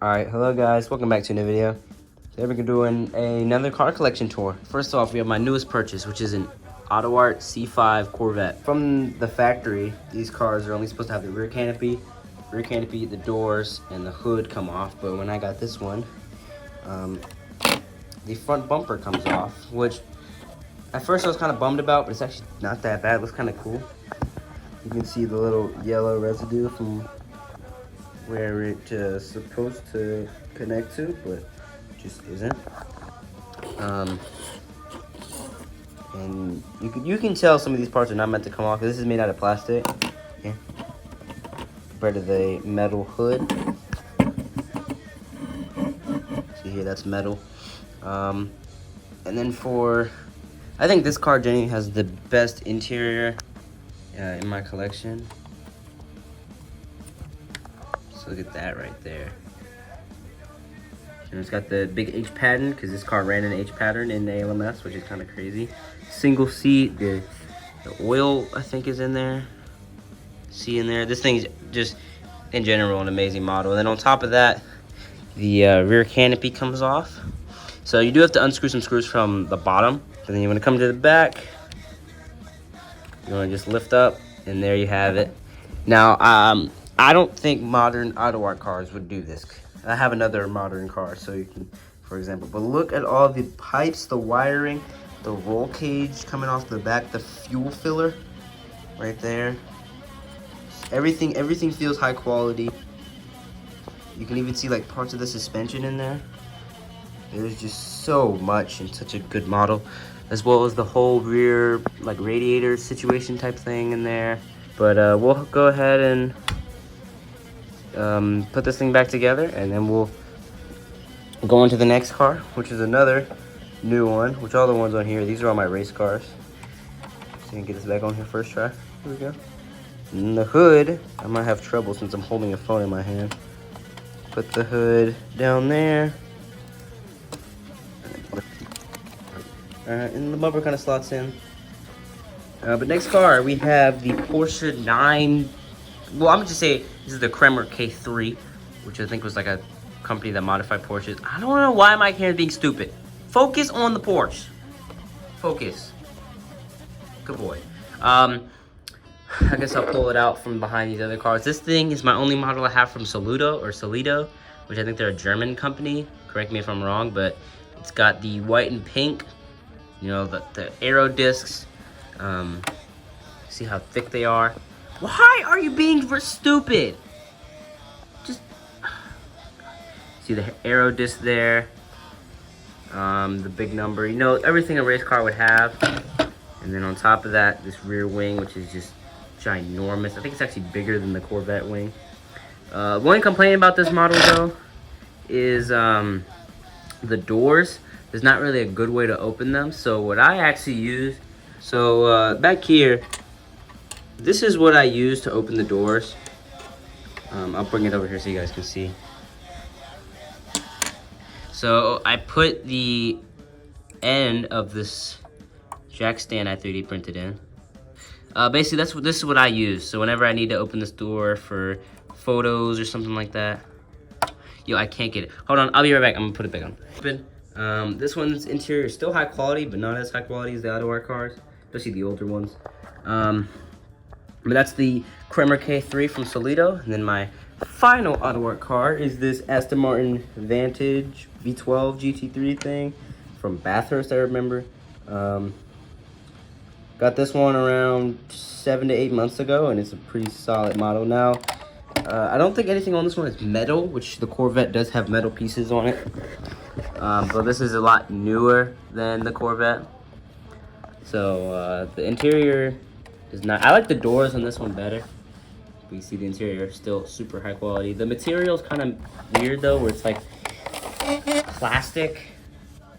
Alright, hello guys, welcome back to a new video. Today we're doing another car collection tour. First off, we have my newest purchase, which is an AutoArt C5 Corvette. From the factory, these cars are only supposed to have the rear canopy, the doors, and the hood come off. But when I got this one, the front bumper comes off, which at first I was kind of bummed about, but it's actually not that bad. It looks kind of cool. You can see the little yellow residue from where it's supposed to connect to, but just isn't. And you can tell some of these parts are not meant to come off. This is made out of plastic, okay, compared to the metal hood. See here, that's metal. And then I think this car genuinely has the best interior in my collection. Look at that right there. And it's got the big H pattern because this car ran an H pattern in the ALMS, which is kind of crazy. Single seat, the oil I think is in there. See in there. This thing's just in general an amazing model. And then on top of that, the rear canopy comes off. So you do have to unscrew some screws from the bottom. And then you want to come to the back. You want to just lift up, and there you have it. Now, I don't think modern AutoArt cars would do this. I have another modern car, so you can, for example. But look at all the pipes, the wiring, the roll cage coming off the back, the fuel filler right there. Everything feels high quality. You can even see like parts of the suspension in there. There's just so much in such a good model, as well as the whole rear like radiator situation type thing in there. But we'll go ahead and put this thing back together, and then we'll go on to the next car, which is another new one, which all the ones on here, these are all my race cars. So you can get this back on here first try. Here we go. And the hood, I might have trouble since I'm holding a phone in my hand. Put the hood down there. And the bumper kind of slots in. But next car, we have the Porsche 9. Well, I'm gonna just say this is the Kremer K3, which I think was like a company that modified Porsches. I don't know why my camera's being stupid. Focus on the Porsche. Focus. Good boy. I guess I'll pull it out from behind these other cars. This thing is my only model I have from Solido, which I think they're a German company. Correct me if I'm wrong, but it's got the white and pink, you know, the aero discs. See how thick they are. Why are you being stupid? Just see the aero disc there. The big number. You know, everything a race car would have. And then on top of that, this rear wing, which is just ginormous. I think it's actually bigger than the Corvette wing. One complaint about this model, though, is the doors. There's not really a good way to open them. So what I actually use, back here, this is what I use to open the doors. I'll bring it over here so you guys can see. So I put the end of this jack stand I 3D printed in. Basically, this is what I use. So whenever I need to open this door for photos or something like that. Yo, I can't get it. Hold on, I'll be right back. I'm gonna put it back on. This one's interior is still high quality, but not as high quality as the AutoArt cars, especially the older ones. But that's the Kremer K3 from Solido. And then my final AutoArt car is this Aston Martin Vantage V12 GT3 thing from Bathurst, I remember. Got this one around 7 to 8 months ago, and it's a pretty solid model. Now, I don't think anything on this one is metal, which the Corvette does have metal pieces on it. But this is a lot newer than the Corvette. So the interior is not, I like the doors on this one better. But you see the interior still super high quality. The material is kind of weird though, where it's like plastic.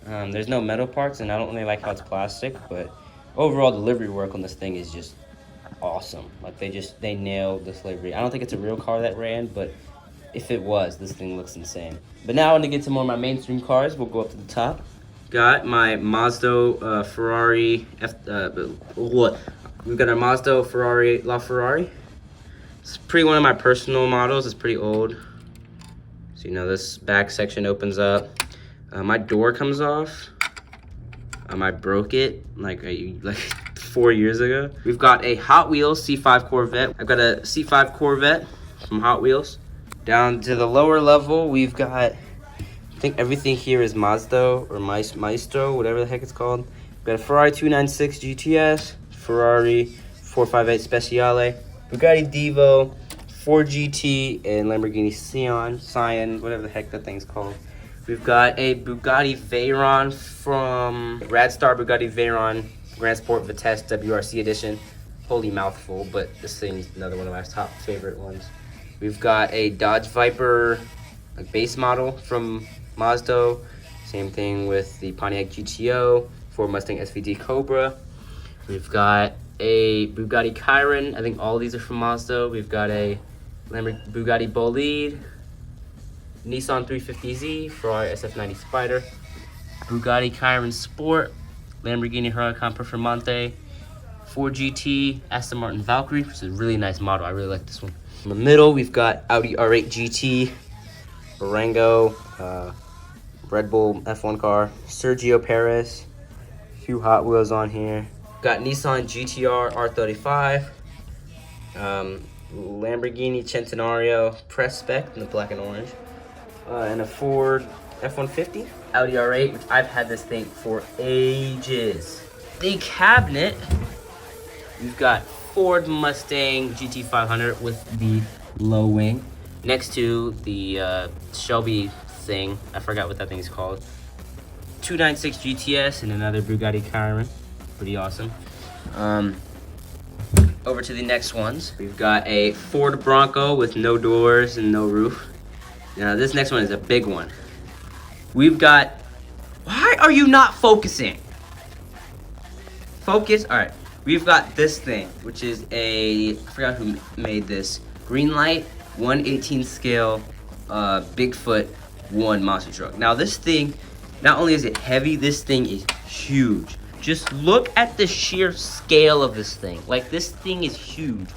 There's no metal parts, and I don't really like how it's plastic, but overall delivery work on this thing is just awesome. Like they nailed this livery. I don't think it's a real car that ran, but if it was, this thing looks insane. But now I want to get to more of my mainstream cars. We'll go up to the top. Got my Mazda Ferrari we've got our Mazda LaFerrari. It's pretty one of my personal models. It's pretty old. So, you know, this back section opens up. My door comes off. I broke it like 4 years ago. We've got a Hot Wheels C5 Corvette. I've got a C5 Corvette from Hot Wheels. Down to the lower level, we've got, I think everything here is Mazda or Maestro, whatever the heck it's called. We've got a Ferrari 296 GTS, Ferrari 458 Speciale, Bugatti Divo, 4GT, and Lamborghini Scion, whatever the heck that thing's called. We've got a Bugatti Veyron from Radstar Bugatti Veyron Grand Sport Vitesse WRC Edition. Holy mouthful, but this thing's another one of my top favorite ones. We've got a Dodge Viper base model from Mazda. Same thing with the Pontiac GTO, Ford Mustang SVT Cobra. We've got a Bugatti Chiron. I think all these are from Mazda. We've got a Bugatti Bolide, Nissan 350Z, Ferrari SF90 Spider, Bugatti Chiron Sport, Lamborghini Huracan Performante, 4GT, Aston Martin Valkyrie, which is a really nice model. I really like this one. In the middle, we've got Audi R8 GT, Durango, Red Bull F1 car, Sergio Perez, a few Hot Wheels on here. Got Nissan GTR R35, Lamborghini Centenario Press Spec in the black and orange, and a Ford F-150, Audi R8, which I've had this thing for ages. The cabinet, we've got Ford Mustang GT500 with the low wing, next to the Shelby thing. I forgot what that thing's called. 296 GTS and another Bugatti Chiron. Pretty awesome. Over to the next ones. We've got a Ford Bronco with no doors and no roof. Now this next one is a big one. We've got, why are you not focusing? Focus, all right. We've got this thing, which is I forgot who made this. Greenlight 1/18 scale Bigfoot 1 monster truck. Now this thing, not only is it heavy, this thing is huge. Just look at the sheer scale of this thing. Like, this thing is huge.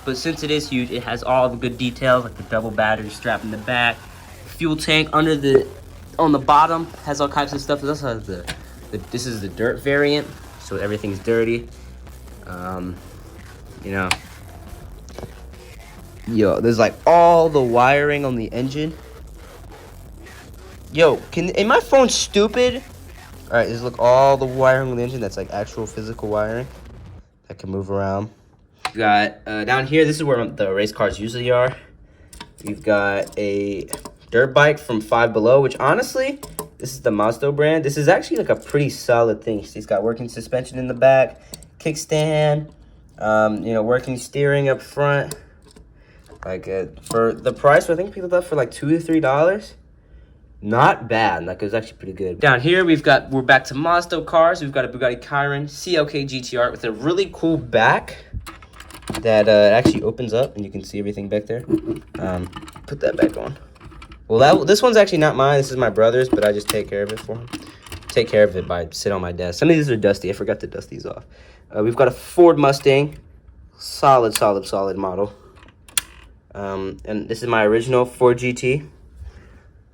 But since it is huge, it has all the good details, like the double battery strap in the back, fuel tank on the bottom, has all kinds of stuff. This has this is the dirt variant, so everything's dirty. You know, yo, there's like all the wiring on the engine. Yo, am my phone stupid? All right, just look all the wiring on the engine. That's like actual physical wiring that can move around. We've got down here, this is where the race cars usually are. We've got a dirt bike from Five Below, which honestly, this is the Mazda brand. This is actually like a pretty solid thing. It's got working suspension in the back, kickstand, you know, working steering up front. Like for the price, I think people left for like $2 to $3. Not bad. Like, it was actually pretty good. Down here, we're back to Mazda cars. We've got a Bugatti Chiron CLK GTR with a really cool back that actually opens up, and you can see everything back there. Put that back on. Well, this one's actually not mine. This is my brother's, but I just take care of it for him. Take care of it by sit on my desk. Some of these are dusty. I forgot to dust these off. We've got a Ford Mustang. Solid model. And this is my original 4GT.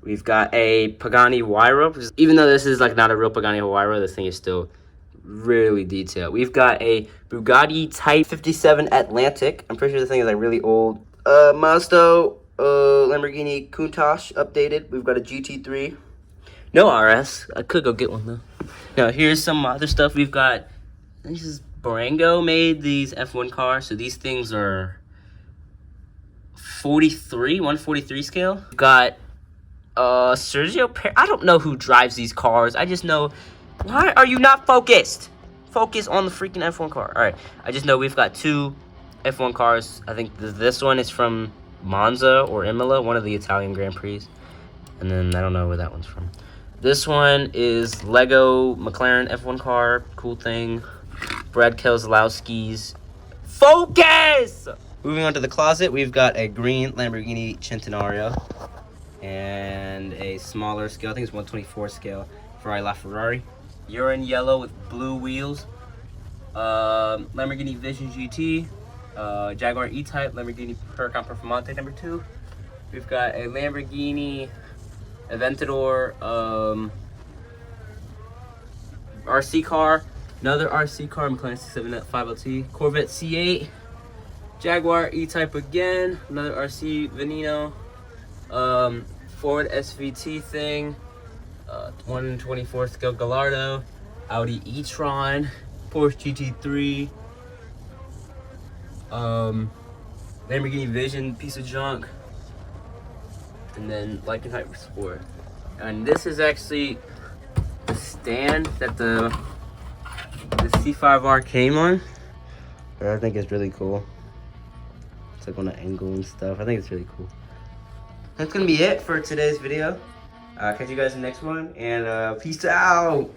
We've got a Pagani Huayra. Even though this is like not a real Pagani Huayra, this thing is still really detailed. We've got a Bugatti Type 57 Atlantic. I'm pretty sure the thing is like really old. Mazda Lamborghini Countach updated. We've got a GT3. No RS. I could go get one though. Now here's some other stuff. We've got, this is Durango made these F1 cars. So these things are 143 scale. We've got Sergio Perez. I don't know who drives these cars. I just know, why are you not focused? Focus on the freaking F1 car. All right, I just know we've got two F1 cars. I think this one is from Monza or Imola, one of the Italian Grand Prix. And then I don't know where that one's from. This one is Lego McLaren F1 car. Cool thing. Brad Keselowski's. Focus! Moving on to the closet, we've got a green Lamborghini Centenario and a smaller scale, I think it's 124 scale, Ferrari LaFerrari. Urine yellow with blue wheels. Lamborghini Vision GT, Jaguar E-Type, Lamborghini Huracan Performante #2. We've got a Lamborghini Aventador, RC car, another RC car, McLaren 675LT, Corvette C8, Jaguar E-Type again, another RC Veneno, Ford SVT thing, 1/24 scale Gallardo, Audi e-tron, Porsche GT3, Lamborghini Vision piece of junk, and then Lycan Hyper Sport. And this is actually the stand that the C5R came on. I think it's really cool. It's like on an angle and stuff. I think it's really cool. That's gonna be it for today's video. Catch you guys in the next one, and peace out.